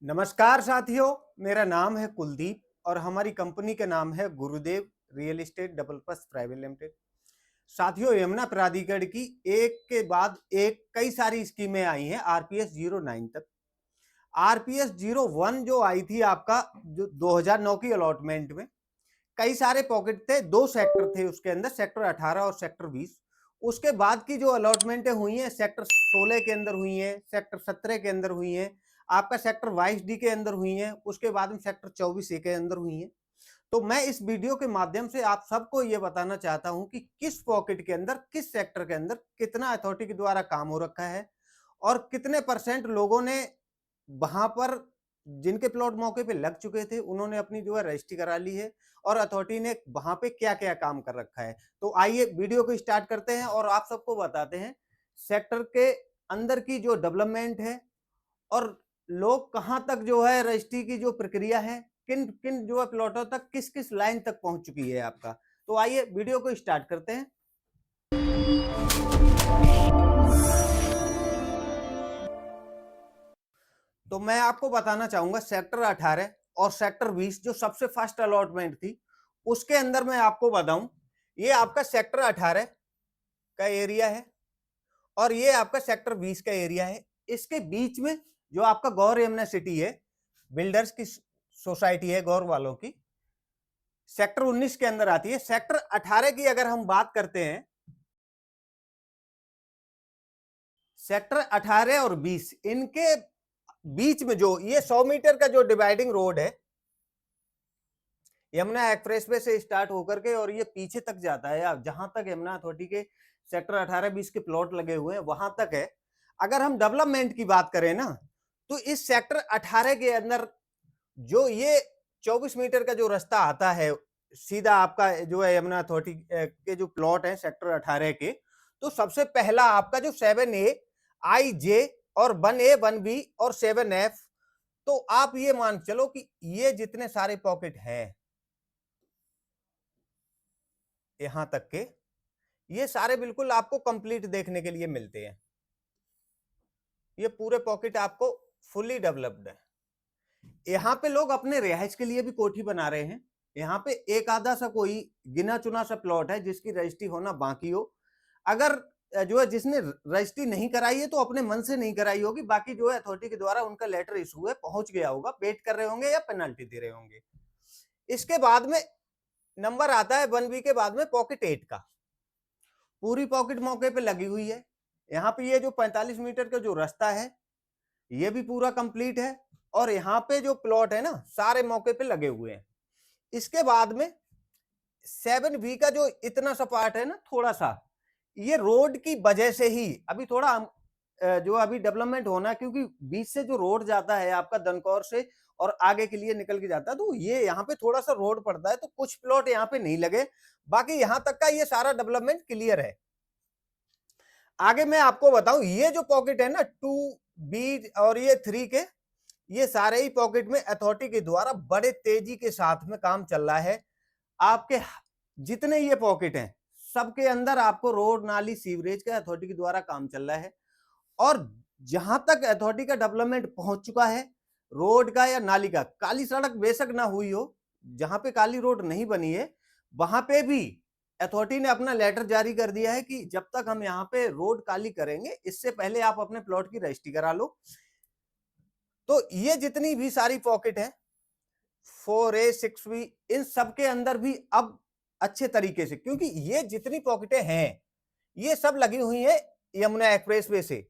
नमस्कार साथियों, मेरा नाम है कुलदीप और हमारी कंपनी का नाम है गुरुदेव real estate developers private limited. साथियों, यमुना प्राधिकरण की एक के बाद एक कई सारी स्कीमें आई हैं आरपीएस 09 तक। आरपीएस 01 जो आई थी आपका जो 2009 की अलॉटमेंट में कई सारे पॉकेट थे, दो सेक्टर थे उसके अंदर, सेक्टर 18 और सेक्टर 20। उसके बाद की जो अलॉटमेंटें हुई हैं सेक्टर 16 के अंदर हुई हैं, सेक्टर 17 के अंदर हुई हैं, आपका सेक्टर 22 डी के अंदर हुई हैं, उसके बाद में सेक्टर 24 ए के अंदर हुई हैं। तो मैं इस वीडियो के माध्यम से आप सबको ये बताना चाहता हूं कि किस पॉकेट के अंदर, किस सेक्टर के अंदर कितना अथॉरिटी के द्वारा काम हो रखा है और कितने परसेंट लोगों ने वहां पर, जिनके प्लॉट मौके पे लग चुके थे, उन्होंने अपनी जो है रजिस्ट्री करा ली है और अथॉरिटी ने वहां पे क्या क्या काम कर रखा है। तो आइए वीडियो को स्टार्ट करते हैं और आप सबको बताते हैं सेक्टर के अंदर की जो डेवलपमेंट है और लोग कहां तक जो है रजिस्ट्री की जो प्रक्रिया है, किन किन जो है प्लॉटों तक, किस किस लाइन तक पहुंच चुकी है आपका। तो आइए वीडियो को स्टार्ट करते हैं। तो मैं आपको बताना चाहूंगा सेक्टर 18 और सेक्टर 20 जो सबसे फर्स्ट अलॉटमेंट थी, उसके अंदर मैं आपको बताऊं, ये आपका सेक्टर 18 का एरिया है और ये आपका सेक्टर 20 का एरिया है। इसके बीच में जो आपका गौर यमुना सिटी है, बिल्डर्स की सोसाइटी है गौर वालों की, सेक्टर 19 के अंदर आती है। सेक्टर 18 की अगर हम बात करते हैं, सेक्टर 18 और 20 इनके बीच में जो ये 100 मीटर का जो डिवाइडिंग रोड है, यमुना एक्सप्रेसवे से स्टार्ट होकर के और ये पीछे तक जाता है, आप जहां तक यमुना अथॉरिटी के सेक्टर 18-20 के प्लॉट लगे हुए हैं वहां तक है। अगर हम डेवलपमेंट की बात करें ना, तो इस सेक्टर 18 के अंदर जो ये 24 मीटर का जो रास्ता आता है सीधा आपका जो है यमुना अथॉरिटी के जो प्लॉट है सेक्टर 18 के, तो सबसे पहला आपका जो 7A, IJ और 1A 1B और 7F, तो आप ये मान चलो कि ये जितने सारे पॉकेट हैं यहां तक के, ये सारे बिल्कुल आपको कंप्लीट देखने के लिए मिलते हैं। ये पूरे पॉकेट आपको फुली डेवलप्ड है। यहाँ पे लोग अपने रिहाइश के लिए भी कोठी बना रहे हैं। यहाँ पे एक आधा सा कोई गिना चुना सा प्लॉट है जिसकी रजिस्ट्री होना बाकी हो। अगर जो है जिसने रजिस्ट्री नहीं कराई है तो अपने मन से नहीं कराई होगी, बाकी जो है अथॉरिटी के द्वारा उनका लेटर इशू है, पहुंच गया होगा, वेट कर रहे होंगे या पेनल्टी दे रहे होंगे। इसके बाद में नंबर आता है 1B के बाद में पॉकेट 8 का। पूरी पॉकेट मौके पे लगी हुई है। यहाँ पे ये जो 45 मीटर का जो रास्ता है ये भी पूरा कंप्लीट है और यहाँ पे जो प्लॉट है ना सारे मौके पे लगे हुए हैं। इसके बाद में 7B का जो इतना सा पार्ट है ना, थोड़ा सा ये रोड की वजह से ही अभी थोड़ा जो अभी डेवलपमेंट होना है, क्योंकि बीच से जो रोड जाता है आपका दनकौर से और आगे के लिए निकल के जाता है, तो ये यहाँ पे थोड़ा सा रोड पड़ता है, तो कुछ प्लॉट यहाँ पे नहीं लगे। बाकी यहाँ तक का ये सारा डेवलपमेंट क्लियर है। आगे मैं आपको बताऊं, ये जो पॉकेट है ना 2B और ये 3 के, ये सारे ही पॉकेट में अथॉरिटी के द्वारा बड़े तेजी के साथ में काम चल रहा है। आपके जितने ये पॉकेट हैं सबके अंदर आपको रोड, नाली, सीवरेज का अथॉरिटी के द्वारा काम चल रहा है और जहां तक अथॉरिटी का डेवलपमेंट पहुंच चुका है, रोड का या नाली का, काली सड़क बेशक ना हुई हो, जहां पे काली रोड नहीं बनी है वहां पे भी अथॉरिटी ने अपना लेटर जारी कर दिया है कि जब तक हम यहाँ पे रोड काली करेंगे इससे पहले आप अपने प्लॉट की रजिस्ट्री करा लो। तो ये जितनी भी सारी पॉकेट है 4A 6B, इन सब के अंदर भी अब अच्छे तरीके से, क्योंकि ये जितनी पॉकेटें हैं ये सब लगी हुई है यमुना एक्सप्रेसवे से,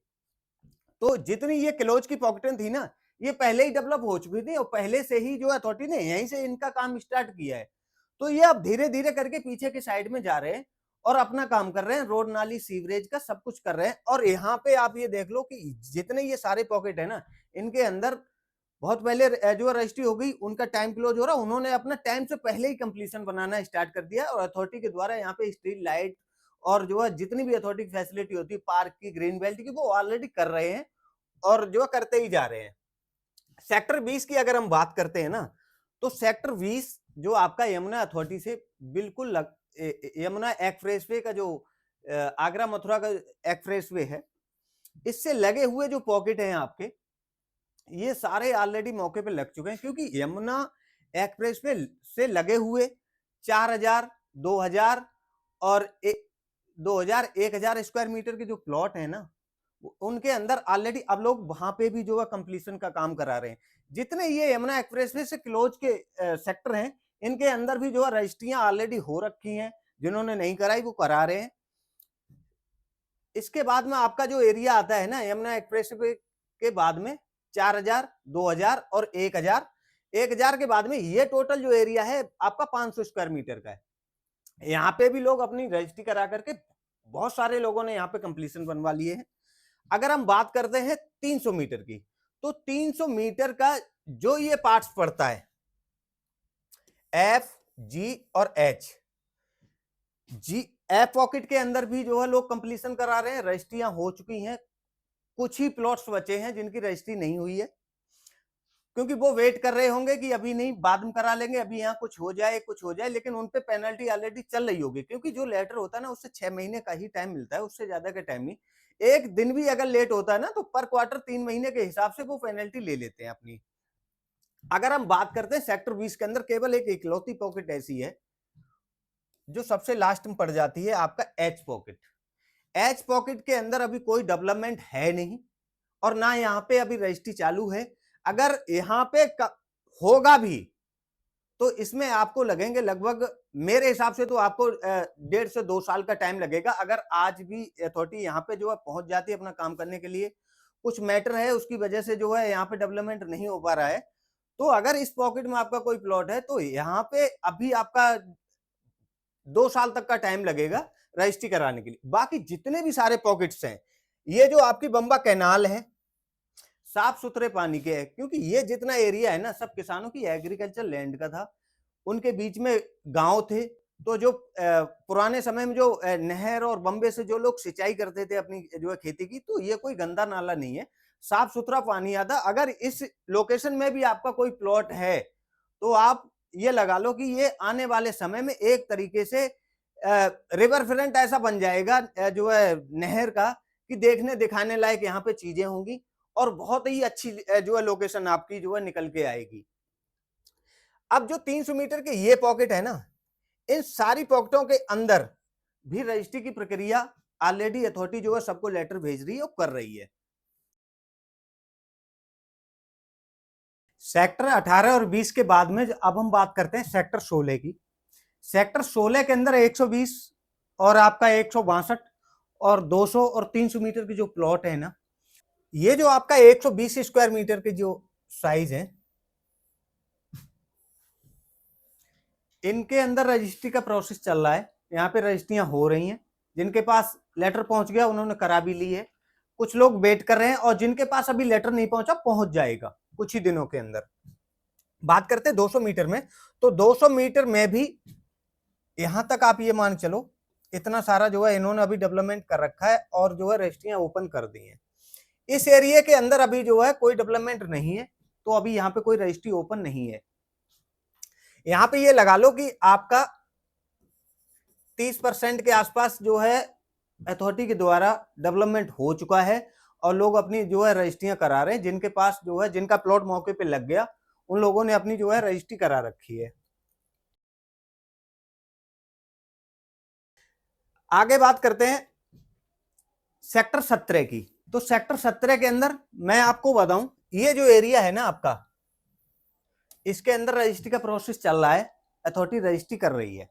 तो जितनी ये क्लोज की पॉकेटें थी ना ये पहले ही डेवलप हो चुकी थी और पहले से ही जो अथॉरिटी ने यहीं से इनका काम स्टार्ट किया है। तो ये अब धीरे धीरे करके पीछे के साइड में जा रहे हैं और अपना काम कर रहे हैं, रोड, नाली, सीवरेज का सब कुछ कर रहे हैं। और यहाँ पे आप ये देख लो कि जितने ये सारे पॉकेट है ना, इनके अंदर बहुत पहले जो रजिस्ट्री हो गई, उनका टाइम क्लोज हो रहा, उन्होंने अपना टाइम से पहले ही कंप्लीशन बनाना स्टार्ट कर दिया और अथॉरिटी के द्वारा यहाँ पे स्ट्रीट लाइट और जो है जितनी भी अथॉरिटी की फैसिलिटी होती है, पार्क की, ग्रीन बेल्ट की, वो ऑलरेडी कर रहे हैं और जो करते ही जा रहे हैं। सेक्टर 20 की अगर हम बात करते हैं ना, तो सेक्टर 20 जो आपका यमुना अथॉरिटी से बिल्कुल यमुना एक्सप्रेसवे का जो आगरा मथुरा का एक्सप्रेसवे है, इससे लगे हुए जो पॉकेट हैं आपके, ये सारे ऑलरेडी मौके पे लग चुके हैं, क्योंकि यमुना एक्सप्रेस पे से लगे हुए 4000, 2000 और 2000, 1000 स्क्वायर मीटर के जो प्लॉट है ना, उनके अंदर ऑलरेडी अब लोग वहां पे भी जो है कंप्लीशन का काम करा रहे हैं। जितने ये यमुना एक्सप्रेसवे से क्लोज के सेक्टर हैं, इनके अंदर भी जो है रजिस्ट्रियां ऑलरेडी हो रखी हैं, जिन्होंने नहीं कराई वो करा रहे हैं। इसके बाद में आपका जो एरिया आता है ना यमुना एक्सप्रेसवे के बाद में 4000, 2000 और 1000, 1000 के बाद में ये टोटल जो एरिया है आपका 500 स्क्वायर मीटर का है। यहाँ पे भी लोग अपनी रजिस्ट्री करा करके बहुत सारे लोगों ने यहाँ पे कंप्लीशन बनवा लिए हैं। अगर हम बात करते हैं 300 मीटर की, तो 300 मीटर का जो ये पार्ट्स पड़ता है एफ, जी और एच, जी एफ पॉकेट के अंदर भी जो है लोग कंप्लीशन करा रहे हैं, रजिस्ट्रियां हो चुकी हैं। कुछ ही प्लॉट्स बचे हैं जिनकी रजिस्ट्री नहीं हुई है, क्योंकि वो वेट कर रहे होंगे कि अभी नहीं, बाद में करा लेंगे, अभी यहाँ कुछ हो जाए, लेकिन उन पे पेनल्टी ऑलरेडी चल रही होगी, क्योंकि जो लेटर होता है ना उससे 6 महीने का ही टाइम मिलता है, उससे ज्यादा का टाइम नहीं। एक दिन भी अगर लेट होता है ना तो पर क्वार्टर 3 महीने के हिसाब से वो पेनल्टी ले लेते हैं अपनी। अगर हम बात करते हैं सेक्टर 20 के अंदर केवल एक इकलौती पॉकेट ऐसी है जो सबसे लास्ट में पड़ जाती है, आपका एच पॉकेट। एच पॉकेट के अंदर अभी कोई डेवलपमेंट है नहीं और ना यहाँ पे अभी रजिस्ट्री चालू है। अगर यहाँ पे होगा भी तो इसमें आपको लगेंगे लगभग, मेरे हिसाब से तो आपको 1.5 से 2 साल का टाइम लगेगा। अगर आज भी अथॉरिटी यहाँ पे जो है पहुंच जाती है अपना काम करने के लिए, कुछ मैटर है उसकी वजह से जो है यहाँ पे डेवलपमेंट नहीं हो पा रहा है, तो अगर इस पॉकेट में आपका कोई प्लॉट है तो यहाँ पे अभी आपका 2 साल तक का टाइम लगेगा रजिस्ट्री कराने के लिए। बाकी जितने भी सारे पॉकेट्स हैं, ये जो आपकी बंबा कैनाल है, साफ सुथरे पानी के है, क्योंकि ये जितना एरिया है ना सब किसानों की एग्रीकल्चर लैंड का था, उनके बीच में गांव थे, तो जो पुराने समय में जो नहर और बंबे से जो लोग सिंचाई करते थे अपनी जो है खेती की, तो ये कोई गंदा नाला नहीं है, साफ सुथरा पानी आता। अगर इस लोकेशन में भी आपका कोई प्लॉट है तो आप ये लगा लो कि ये आने वाले समय में एक तरीके से रिवर फ्रंट ऐसा बन जाएगा जो है नहर का, कि देखने दिखाने लायक यहाँ पे चीजें होंगी और बहुत ही अच्छी जो है लोकेशन आपकी जो है निकल के आएगी। अब जो 300 मीटर के ये पॉकेट है ना, इन सारी पॉकेटों के अंदर भी रजिस्ट्री की प्रक्रिया ऑलरेडी अथॉरिटी जो है सबको लेटर भेज रही है और कर रही है। सेक्टर 18 और 20 के बाद में अब हम बात करते हैं सेक्टर 16 की। सेक्टर 16 के अंदर 120 और आपका 162 और 200 और 300 मीटर की जो प्लॉट है ना, ये जो आपका 120 स्क्वायर मीटर के जो साइज है, इनके अंदर रजिस्ट्री का प्रोसेस चल रहा है। यहाँ पे रजिस्ट्रियां हो रही हैं, जिनके पास लेटर पहुंच गया उन्होंने करा भी ली है, कुछ लोग वेट कर रहे हैं और जिनके पास अभी लेटर नहीं पहुंचा पहुंच जाएगा कुछ ही दिनों के अंदर। बात करते हैं 200 मीटर में, तो 200 मीटर में भी यहां तक आप ये मान चलो इतना सारा जो है इन्होंने अभी डेवलपमेंट कर रखा है और जो है रजिस्ट्रियां ओपन कर दी हैं। इस एरिया के अंदर अभी जो है कोई डेवलपमेंट नहीं है, तो अभी यहाँ पे कोई रजिस्ट्री ओपन नहीं है। यहाँ पे ये लगा लो कि आपका 30% के आसपास जो है अथॉरिटी के द्वारा डेवलपमेंट हो चुका है और लोग अपनी जो है रजिस्ट्रियां करा रहे हैं। जिनके पास जो है, जिनका प्लॉट मौके पे लग गया, उन लोगों ने अपनी जो है रजिस्ट्री करा रखी है। आगे बात करते हैं सेक्टर 17 की। तो सेक्टर 17 के अंदर मैं आपको बताऊं, ये जो एरिया है ना आपका, इसके अंदर रजिस्ट्री का प्रोसेस चल रहा है, अथॉरिटी रजिस्ट्री कर रही है।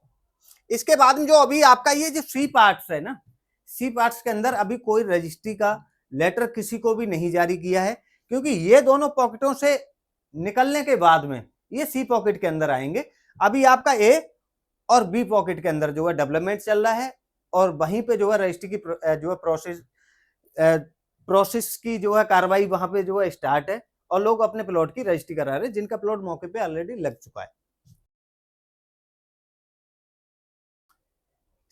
इसके बाद में जो अभी आपका ये जो सी पार्ट्स है ना, सी पार्ट्स के अंदर अभी कोई रजिस्ट्री का लेटर किसी को भी नहीं जारी किया है, क्योंकि ये दोनों पॉकेटों से निकलने के बाद में ये सी पॉकेट के अंदर आएंगे। अभी आपका ए और बी पॉकेट के अंदर जो है डेवलपमेंट चल रहा है और वहीं पे जो है रजिस्ट्री की जो है प्रोसेस की जो है कार्रवाई वहां पे जो है स्टार्ट है और लोग अपने प्लॉट की रजिस्ट्री करा रहे हैं, जिनका प्लॉट मौके पे ऑलरेडी लग चुका है।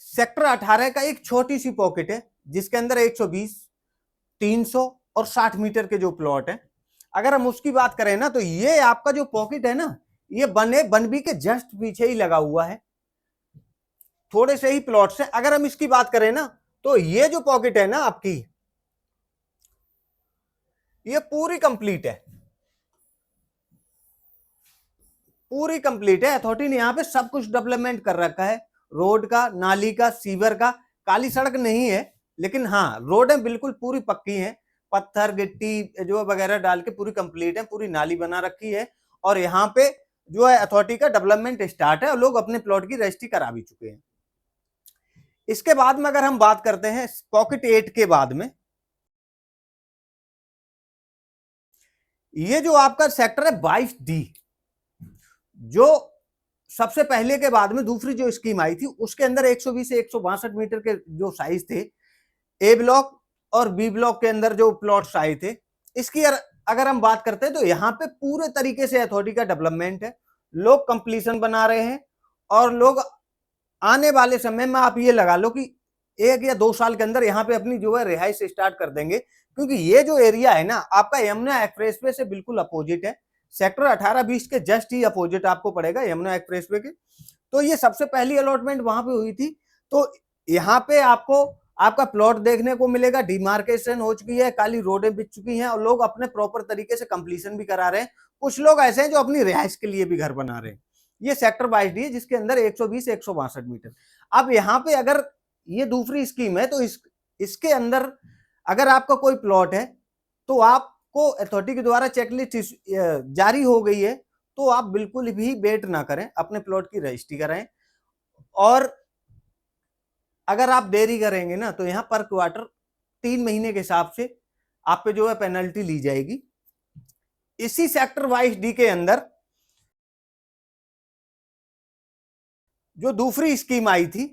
सेक्टर 18 का एक छोटी सी पॉकेट है जिसके अंदर 120, 300 और 60 मीटर के जो प्लॉट है। अगर हम उसकी बात करें ना, तो ये आपका जो पॉकेट है ना, ये बनबी के जस्ट पीछे ही लगा हुआ है, थोड़े से ही प्लॉट से। अगर हम इसकी बात करें ना, तो ये जो पॉकेट है ना आपकी, ये पूरी कंप्लीट है। पूरी कंप्लीट है। अथॉरिटी ने यहाँ पे सब कुछ डेवलपमेंट कर रखा है, रोड का, नाली का, सीवर का। काली सड़क नहीं है, लेकिन हाँ रोडें बिल्कुल पूरी पक्की हैं, पत्थर गिट्टी जो वगैरह डाल के पूरी कंप्लीट है, पूरी नाली बना रखी है। और यहाँ पे जो है अथॉरिटी का डेवलपमेंट स्टार्ट है और लोग अपने प्लॉट की रजिस्ट्री करा भी चुके हैं। इसके बाद में अगर हम बात करते हैं पॉकेट 8 के बाद में, ये जो आपका सेक्टर है 22D, जो सबसे पहले के बाद में दूसरी जो स्कीम आई थी उसके अंदर 120 से 162 मीटर के जो साइज थे ए ब्लॉक और बी ब्लॉक के अंदर जो प्लॉट्स आए थे, इसकी अगर हम बात करते हैं तो यहाँ पे पूरे तरीके से अथॉरिटी का डेवलपमेंट है, लोग कंप्लीशन बना रहे हैं और लोग आने वाले समय में आप ये लगा लो कि 1 या 2 साल के अंदर यहाँ पे अपनी जो है रिहाइश स्टार्ट कर देंगे। क्योंकि ये जो एरिया है ना आपका यमुना एक्सप्रेसवे से बिल्कुल अपोजिट है, सेक्टर 18-20 के जस्ट ही अपोजिट आपको पड़ेगा यमुना एक्सप्रेसवे के। तो ये सबसे पहली अलॉटमेंट वहां पे हुई थी। तो यहाँ पे आपको आपका प्लॉट देखने को मिलेगा, डिमार्केशन हो चुकी है, काली रोडें बिछ चुकी हैं और लोग अपने प्रॉपर तरीके से कंप्लीशन भी करा रहे हैं। कुछ लोग ऐसे हैं जो अपनी रिहाइश के लिए भी घर बना रहे हैं। ये सेक्टर 22D है जिसके अंदर 120 से 162 मीटर। अब यहाँ पे अगर ये दूसरी स्कीम है तो इसके अंदर अगर आपका कोई प्लॉट है तो आपको अथॉरिटी के द्वारा चेकलिस्ट जारी हो गई है, तो आप बिल्कुल भी वेट ना करें, अपने प्लॉट की रजिस्ट्री कराएं। और अगर आप देरी करेंगे ना तो यहाँ पर क्वार्टर 3 महीने के हिसाब से आप पे जो है पेनल्टी ली जाएगी। इसी सेक्टर 22D के अंदर जो दूसरी स्कीम आई थी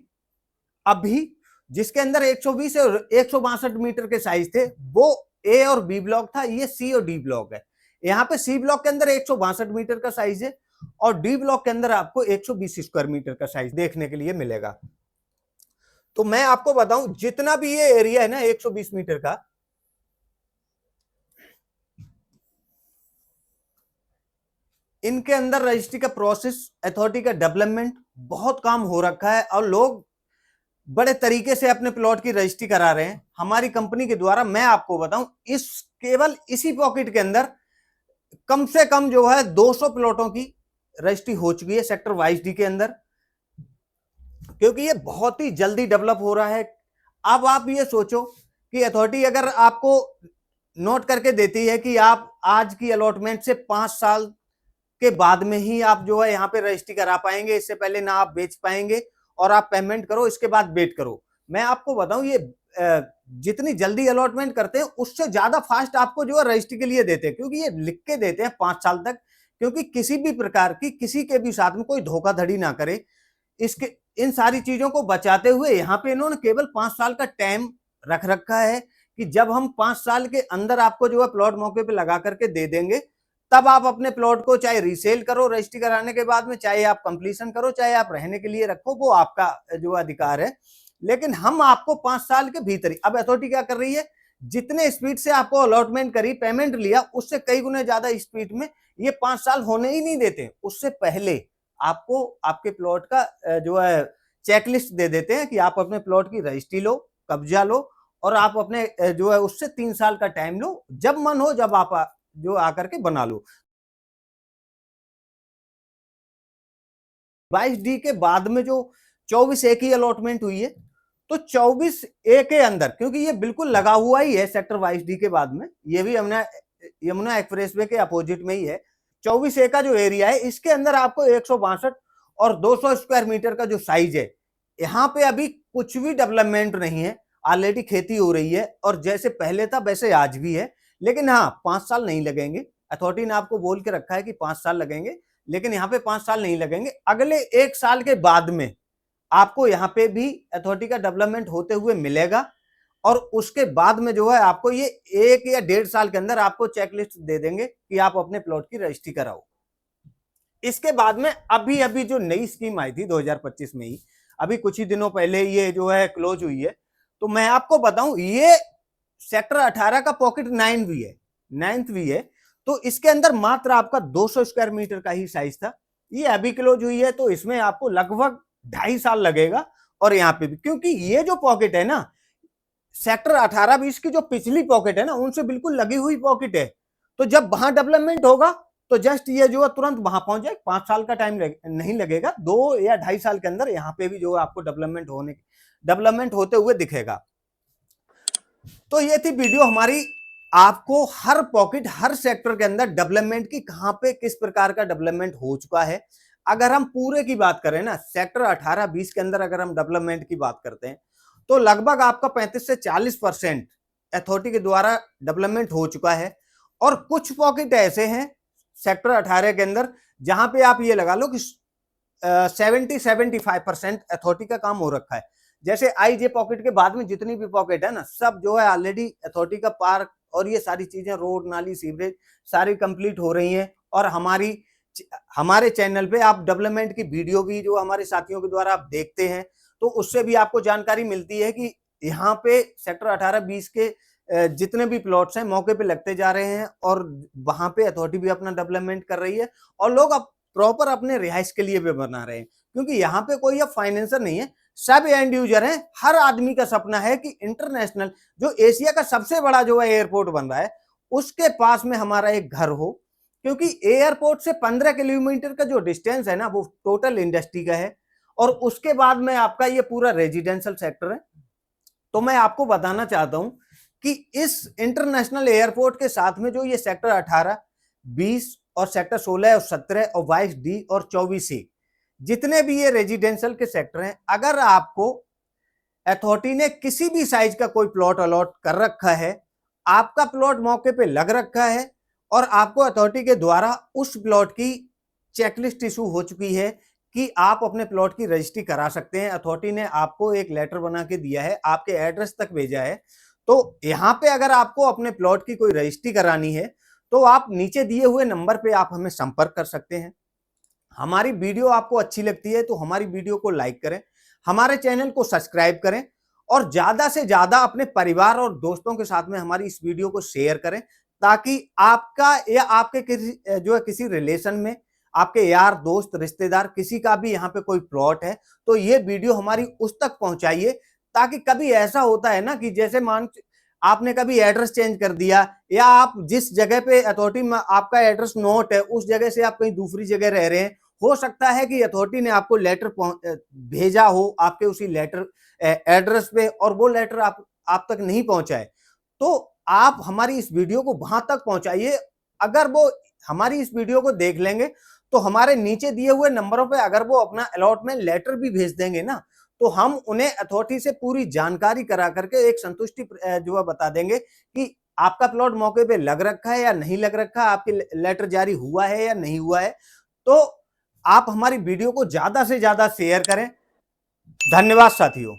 अभी, जिसके अंदर 120 और 162 मीटर के साइज थे, वो ए और बी ब्लॉक था, ये सी और डी ब्लॉक है। यहाँ पे सी ब्लॉक के अंदर 162 मीटर का साइज है और डी ब्लॉक के अंदर आपको 120 स्क्वायर मीटर का साइज देखने के लिए मिलेगा। तो मैं आपको बताऊं जितना भी ये एरिया है ना 120 मीटर का, इनके अंदर रजिस्ट्री का प्रोसेस, अथॉरिटी का डेवलपमेंट बहुत काम हो रखा है और लोग बड़े तरीके से अपने प्लॉट की रजिस्ट्री करा रहे हैं हमारी कंपनी के द्वारा। मैं आपको बताऊं इस केवल इसी पॉकेट के अंदर कम से कम जो है 200 प्लॉटों की रजिस्ट्री हो चुकी है सेक्टर 22D के अंदर, क्योंकि ये बहुत ही जल्दी डेवलप हो रहा है। अब आप ये सोचो कि अथॉरिटी अगर आपको नोट करके देती है कि आप आज की अलॉटमेंट से 5 साल के बाद में ही आप जो है यहाँ पे रजिस्ट्री करा पाएंगे, इससे पहले ना आप बेच पाएंगे और आप पेमेंट करो इसके बाद वेट करो। मैं आपको बताऊं ये जितनी जल्दी अलॉटमेंट करते हैं उससे ज्यादा फास्ट आपको जो है रजिस्ट्री के लिए देते हैं, क्योंकि ये लिख के देते हैं 5 साल तक, क्योंकि किसी भी प्रकार की किसी के भी साथ में कोई धोखाधड़ी ना करे। इसके इन सारी चीजों को बचाते हुए यहाँ पे इन्होंने केवल 5 साल का टाइम रख रखा है कि जब हम 5 साल के अंदर आपको जो है प्लॉट मौके पे लगा करके दे देंगे, तब आप अपने प्लॉट को चाहे रीसेल करो रजिस्ट्री कराने के बाद में, चाहे आप कंप्लीशन करो, चाहे आप रहने के लिए रखो, वो आपका जो अधिकार है। लेकिन हम आपको 5 साल के भीतर ही, अब अथॉरिटी क्या कर रही है, जितने स्पीड से आपको अलॉटमेंट करी, पेमेंट लिया, उससे कई गुना ज्यादा स्पीड में ये 5 साल होने ही नहीं देते। उससे पहले आपको आपके प्लॉट का जो है चेकलिस्ट दे देते हैं कि आप अपने प्लॉट की रजिस्ट्री लो, कब्जा लो और आप अपने जो है उससे 3 साल का टाइम लो, जब मन हो जब आप जो आकर के बना लो। 22D के बाद में जो 24A की अलॉटमेंट हुई है, तो 24A के अंदर, क्योंकि ये बिल्कुल लगा हुआ ही है सेक्टर 22D के बाद में, ये भी यमुना एक्सप्रेसवे के अपोजिट में ही है। 24A का जो एरिया है इसके अंदर आपको 162 और 200 स्क्वायर मीटर का जो साइज है, यहाँ पे अभी कुछ भी डेवलपमेंट नहीं है, ऑलरेडी खेती हो रही है और जैसे पहले था वैसे आज भी है। लेकिन हाँ 5 साल नहीं लगेंगे, अथॉरिटी ने आपको बोल के रखा है कि 5 साल लगेंगे, लेकिन यहाँ पे 5 साल नहीं लगेंगे। अगले 1 साल के बाद में आपको यहाँ पे भी अथॉरिटी का डेवलपमेंट होते हुए मिलेगा और उसके बाद में जो है आपको ये 1 या 1.5 साल के अंदर आपको चेकलिस्ट दे देंगे कि आप अपने प्लॉट की रजिस्ट्री कराओ। इसके बाद में अभी जो नई स्कीम आई थी 2025 में ही, अभी कुछ ही दिनों पहले ये जो है क्लोज हुई है, तो मैं आपको बताऊं ये सेक्टर 18 का पॉकेट 9th भी है। तो इसके अंदर मात्र आपका 200 स्क्वायर मीटर का ही साइज था, ये अभी क्लोज हुई है, तो इसमें आपको लगभग 2.5 साल लगेगा। और यहाँ पे भी क्योंकि ये जो पॉकेट है ना सेक्टर 18-20 की जो पिछली पॉकेट है ना उनसे बिल्कुल लगी हुई पॉकेट है, तो जब वहां डेवलपमेंट होगा तो जस्ट ये जो है तुरंत वहां पहुंच जाए, 5 साल का टाइम नहीं लगेगा, 2 या 2.5 साल के अंदर यहाँ पे भी जो है आपको डेवलपमेंट होते हुए दिखेगा। तो ये थी वीडियो हमारी, आपको हर पॉकेट, हर सेक्टर के अंदर डेवलपमेंट की कहां पे किस प्रकार का डेवलपमेंट हो चुका है। अगर हम पूरे की बात करें ना, सेक्टर 18-20 के अंदर अगर हम डेवलपमेंट की बात करते हैं तो लगभग आपका 35 से 40% अथॉरिटी के द्वारा डेवलपमेंट हो चुका है। और कुछ पॉकेट ऐसे हैं सेक्टर 18 के अंदर जहां पे आप ये लगा लो कि 70-75% अथॉरिटी का काम हो रखा है। जैसे आईजे पॉकेट के बाद में जितनी भी पॉकेट है ना, सब जो है ऑलरेडी अथॉरिटी का पार्क और ये सारी चीजें, रोड, नाली, सीवरेज सारी कंप्लीट हो रही हैं। और हमारे चैनल पे आप डेवलपमेंट की वीडियो भी जो हमारे साथियों के द्वारा आप देखते हैं तो उससे भी आपको जानकारी मिलती है कि यहाँ पे सेक्टर 18-20 के जितने भी प्लॉट्स हैं मौके पे लगते जा रहे हैं और वहां पे अथॉरिटी भी अपना डेवलपमेंट कर रही है और लोग अब प्रॉपर अपने रिहाइश के लिए भी बना रहे हैं। क्योंकि यहाँ पे कोई अब फाइनेंसर नहीं है, सब एंड यूजर हैं। हर आदमी का सपना है कि इंटरनेशनल जो एशिया का सबसे बड़ा जो है एयरपोर्ट बन रहा है उसके पास में हमारा एक घर हो। क्योंकि एयरपोर्ट से 15 किलोमीटर का जो डिस्टेंस है ना वो टोटल इंडस्ट्री का है और उसके बाद में आपका ये पूरा रेजिडेंशियल सेक्टर है। तो मैं आपको बताना चाहता हूं कि इस इंटरनेशनल एयरपोर्ट के साथ में जो ये सेक्टर 18, 20 और सेक्टर 16 और 17 और 22D और 24C जितने भी ये रेजिडेंशियल के सेक्टर हैं, अगर आपको अथॉरिटी ने किसी भी साइज का कोई प्लॉट अलॉट कर रखा है, आपका प्लॉट मौके पे लग रखा है और आपको अथॉरिटी के द्वारा उस प्लॉट की चेकलिस्ट इशू हो चुकी है कि आप अपने प्लॉट की रजिस्ट्री करा सकते हैं, अथॉरिटी ने आपको एक लेटर बना के दिया है, आपके एड्रेस तक भेजा है, तो यहाँ पे अगर आपको अपने प्लॉट की कोई रजिस्ट्री करानी है तो आप नीचे दिए हुए नंबर पे आप हमें संपर्क कर सकते हैं। हमारी वीडियो आपको अच्छी लगती है तो हमारी वीडियो को लाइक करें, हमारे चैनल को सब्सक्राइब करें और ज्यादा से ज्यादा अपने परिवार और दोस्तों के साथ में हमारी इस वीडियो को शेयर करें ताकि आपका या आपके किसी जो है किसी रिलेशन में आपके यार, दोस्त, रिश्तेदार किसी का भी यहाँ पे कोई प्लॉट है तो ये वीडियो हमारी उस तक पहुंचाइए। ताकि कभी ऐसा होता है ना कि जैसे मान आपने कभी एड्रेस चेंज कर दिया या आप जिस जगह पे अथॉरिटी में आपका एड्रेस नोट है उस जगह से आप कहीं दूसरी जगह रह रहे हैं, हो सकता है कि अथॉरिटी ने आपको लेटर भेजा हो आपके उसी लेटर एड्रेस पे और वो लेटर आप तक नहीं पहुंचा है, तो आप हमारी इस वीडियो को वहां तक पहुंचाइए। अगर वो हमारी इस वीडियो को देख लेंगे तो हमारे नीचे दिए हुए नंबरों पे अगर वो अपना अलॉटमेंट लेटर भी भेज देंगे ना तो हम उन्हें अथॉरिटी से पूरी जानकारी करा करके एक संतुष्टि जो है बता देंगे कि आपका प्लॉट मौके पे लग रखा है या नहीं लग रखा, आपके लेटर जारी हुआ है या नहीं हुआ है। तो आप हमारी वीडियो को ज्यादा से ज्यादा शेयर करें। धन्यवाद साथियों।